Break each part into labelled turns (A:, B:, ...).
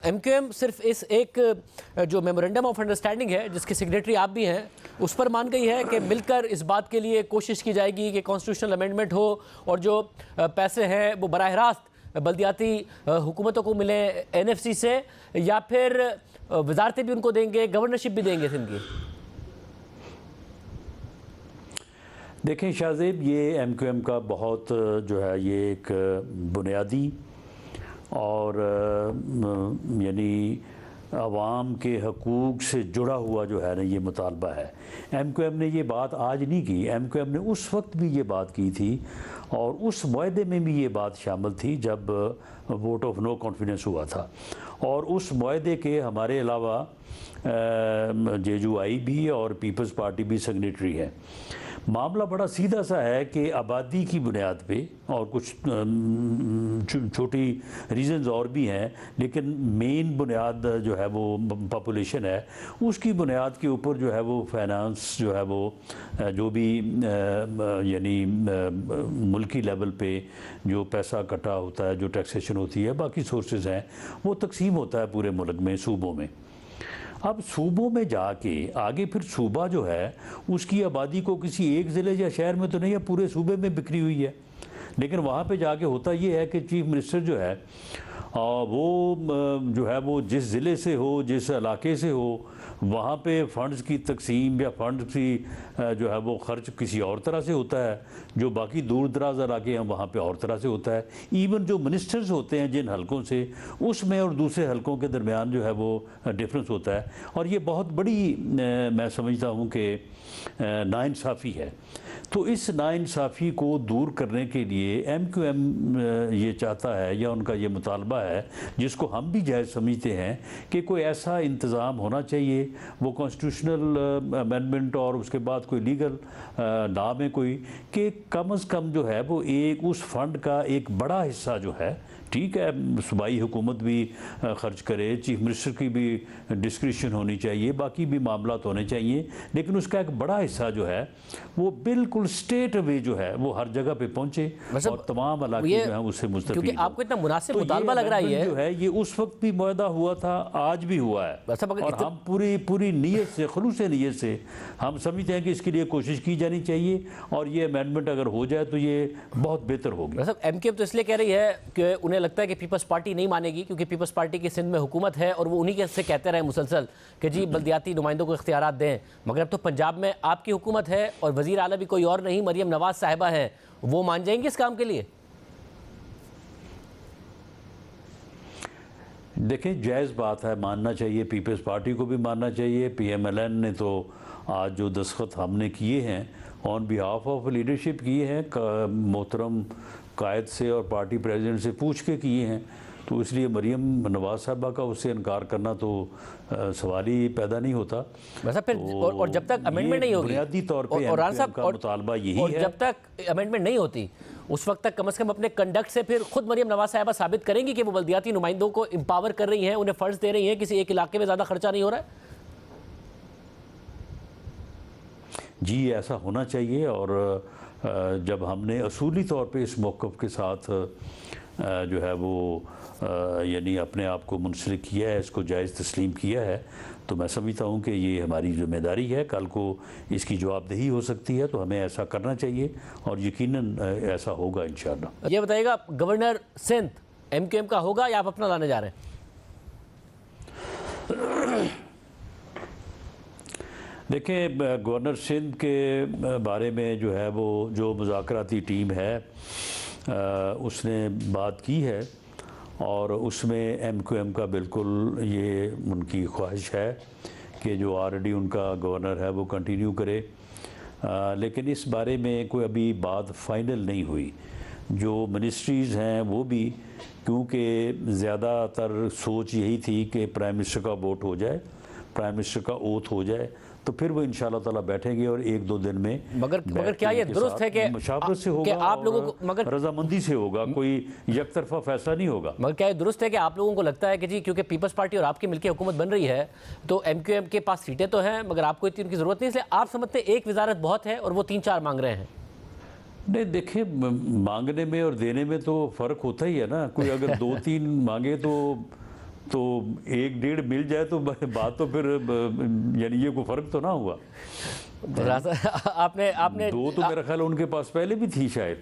A: M Q M صرف اس ایک جو میمورنڈم آف انڈرسٹینڈنگ ہے جس کے سیکریٹری آپ بھی ہیں اس پر مان گئی ہے کہ مل کر اس بات کے لیے کوشش کی جائے گی کہ کانسٹیٹیوشنل امینڈمنٹ ہو اور جو پیسے ہیں وہ براہ راست بلدیاتی حکومتوں کو ملیں این ایف سی سے، یا پھر وزارتیں بھی ان کو دیں گے، گورنرشپ بھی دیں گے سندھ کی؟
B: دیکھیں شاہ زیب، یہ ایم کیو ایم کا بہت جو ہے یہ ایک بنیادی اور یعنی عوام کے حقوق سے جڑا ہوا جو ہے نا یہ مطالبہ ہے۔ ایم کیو ایم نے یہ بات آج نہیں کی، ایم کیو ایم نے اس وقت بھی یہ بات کی تھی اور اس معاہدے میں بھی یہ بات شامل تھی جب ووٹ آف نو کانفیڈنس ہوا تھا، اور اس معاہدے کے ہمارے علاوہ جے جو آئی بھی اور پیپلز پارٹی بھی سگنیٹری ہے۔ معاملہ بڑا سیدھا سا ہے کہ آبادی کی بنیاد پہ اور کچھ چھوٹی ریزنز اور بھی ہیں، لیکن مین بنیاد جو ہے وہ پاپولیشن ہے، اس کی بنیاد کے اوپر جو ہے وہ فائنانس جو ہے وہ جو بھی یعنی ملکی لیول پہ جو پیسہ اکٹھا ہوتا ہے، جو ٹیکسیشن ہوتی ہے، باقی سورسز ہیں، وہ تقسیم ہوتا ہے پورے ملک میں صوبوں میں۔ اب صوبوں میں جا کے آگے پھر صوبہ جو ہے اس کی آبادی کو کسی ایک ضلع یا شہر میں تو نہیں ہے، پورے صوبے میں بکھری ہوئی ہے، لیکن وہاں پہ جا کے ہوتا یہ ہے کہ چیف منسٹر جو ہے وہ جو ہے وہ جس ضلع سے ہو، جس علاقے سے ہو، وہاں پہ فنڈز کی تقسیم یا فنڈز کی جو ہے وہ خرچ کسی اور طرح سے ہوتا ہے، جو باقی دور دراز علاقے ہیں وہاں پہ اور طرح سے ہوتا ہے۔ ایون جو منسٹرز ہوتے ہیں جن حلقوں سے، اس میں اور دوسرے حلقوں کے درمیان جو ہے وہ ڈفرنس ہوتا ہے، اور یہ بہت بڑی میں سمجھتا ہوں کہ ناانصافی ہے۔ تو اس ناانصافی کو دور کرنے کے لیے ایم کیو ایم یہ چاہتا ہے یا ان کا یہ مطالبہ ہے، جس کو ہم بھی جائز سمجھتے ہیں، کہ کوئی ایسا انتظام ہونا چاہیے، وہ کانسٹیٹیوشنل امینڈمنٹ اور اس کے بعد کوئی لیگل نام ہے کوئی، کہ کم از کم جو ہے وہ ایک اس فنڈ کا ایک بڑا حصہ جو ہے، ٹھیک ہے صوبائی حکومت بھی خرچ کرے، چیف منسٹر کی بھی ڈسکریشن ہونی چاہیے، باقی بھی معاملات ہونے چاہیے، لیکن اس کا ایک بڑا حصہ جو ہے وہ بالکل اسٹیٹ وے جو ہے وہ ہر جگہ پہ پہنچے اور تمام علاقے جو ہیں اس سے مستفید ہوں۔
A: کیونکہ آپ کو اتنا مناسب مطالبہ لگ رہا ہے
B: جو ہے یہ اس وقت بھی معاہدہ ہوا تھا، آج بھی ہوا ہے، اور ہم پوری نیت سے، خلوص نیت سے ہم سمجھتے ہیں کہ اس کے لیے کوشش کی جانی چاہیے، اور یہ امینڈمنٹ اگر ہو جائے تو یہ بہت بہتر ہوگی۔
A: ایم کیو ایم تو اس لیے کہہ رہی ہے کہ انہیں لگتا ہے کہ پیپلز پارٹی نہیں مانے گی، کیونکہ پیپلز پارٹی کی سندھ میں حکومت ہے اور وہ انہی سے کہتے رہے مسلسل کہ جی بلدیاتی نمائندوں کو اختیارات دیں، مگر اب تو پنجاب میں آپ کی حکومت ہے اور وزیر اعلیٰ بھی کوئی اور نہیں، مریم نواز صاحبہ ہیں، وہ مان جائیں گے اس کام کے لیے؟
B: دیکھیں جائز بات ہے، ماننا چاہیے، پیپلز پارٹی کو بھی ماننا چاہیے۔ پی ایم ایل این نے تو آج جو دستخط ہم نے کیے ہیں آن بیہاف آف لیڈرشپ کیے ہیں، محترم قائد سے اور پارٹی پریزیڈنٹ سے پوچھ کے کیے ہیں، تو اس لیے مریم نواز صاحبہ کا اس سے انکار کرنا تو سوال ہی پیدا نہیں ہوتا۔
A: اور جب تک امینڈمنٹ نہیں ہوگی،
B: بنیادی طور پہ ایم کیو ایم کا مطالبہ یہی ہے،
A: جب تک امینڈمنٹ نہیں ہوتی اس وقت تک کم از کم اپنے کنڈکٹ سے پھر خود مریم نواز صاحبہ ثابت کریں گی کہ وہ بلدیاتی نمائندوں کو امپاور کر رہی ہیں، انہیں فنڈز دے رہی ہیں، کسی ایک علاقے میں زیادہ خرچہ نہیں ہو رہا ہے۔
B: جی ایسا ہونا چاہیے، اور جب ہم نے اصولی طور پہ اس موقف کے ساتھ جو ہے وہ یعنی اپنے آپ کو منسلک کیا ہے، اس کو جائز تسلیم کیا ہے، تو میں سمجھتا ہوں کہ یہ ہماری ذمہ داری ہے، کل کو اس کی جواب دہی ہو سکتی ہے، تو ہمیں ایسا کرنا چاہیے، اور یقیناً ایسا ہوگا انشاءاللہ۔
A: یہ بتائیے گا governor Sindh M Q M کا ہوگا یا آپ اپنا لانے جا رہے ہیں؟
B: دیکھیں گورنر سندھ کے بارے میں جو ہے وہ جو مذاکراتی ٹیم ہے اس نے بات کی ہے، اور اس میں ایم کیو ایم کا بالکل یہ ان کی خواہش ہے کہ جو آلریڈی ان کا گورنر ہے وہ کنٹینیو کرے، لیکن اس بارے میں کوئی ابھی بات فائنل نہیں ہوئی۔ جو منسٹریز ہیں وہ بھی، کیونکہ زیادہ تر سوچ یہی تھی کہ پرائم منسٹر کا ووٹ ہو جائے، پرائم منسٹر کا اوتھ ہو جائے، تو پھر وہ انشاءاللہ تعالیٰ بیٹھیں گے اور ایک دو دن میں
A: مگر کیا یہ درست ہے کہ
B: مشاورت سے ہوگا
A: آپ لوگوں کو،
B: اور رضامندی سے ہوگا، کوئی یک طرفہ فیصلہ نہیں ہوگا؟
A: مگر کیا یہ درست ہے کہ آپ لوگوں کو لگتا ہے کہ جی کیونکہ پیپلز پارٹی اور آپ کی مل کے حکومت بن رہی ہے تو ایم کیو ایم کے پاس سیٹیں تو ہیں مگر آپ کو اتنی ان کی ضرورت نہیں، اس لیے آپ سمجھتے ہیں ایک وزارت بہت ہے اور وہ 3-4 مانگ رہے ہیں؟
B: نہیں دیکھیں، مانگنے میں اور دینے میں تو فرق ہوتا ہی ہے نا، کوئی اگر 2-3 مانگے تو تو 1-1.5 مل جائے تو بات تو پھر یعنی یہ کوئی فرق تو نہ ہوا.
A: آپ نے
B: 2 تو میرا خیال ان کے پاس پہلے بھی تھی شاید.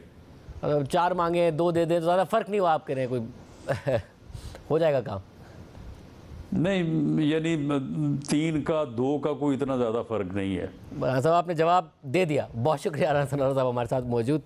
A: 4 مانگے 2 دے دیں تو زیادہ فرق نہیں ہوا آپ کہہ رہے ہیں کوئی ہو جائے گا کام.
B: نہیں یعنی 3 کا 2 کا کوئی اتنا زیادہ فرق نہیں ہے.
A: صاحب آپ نے جواب دے دیا. بہت شکریہ رانا ثناء اللہ صاحب ہمارے ساتھ موجود تھے.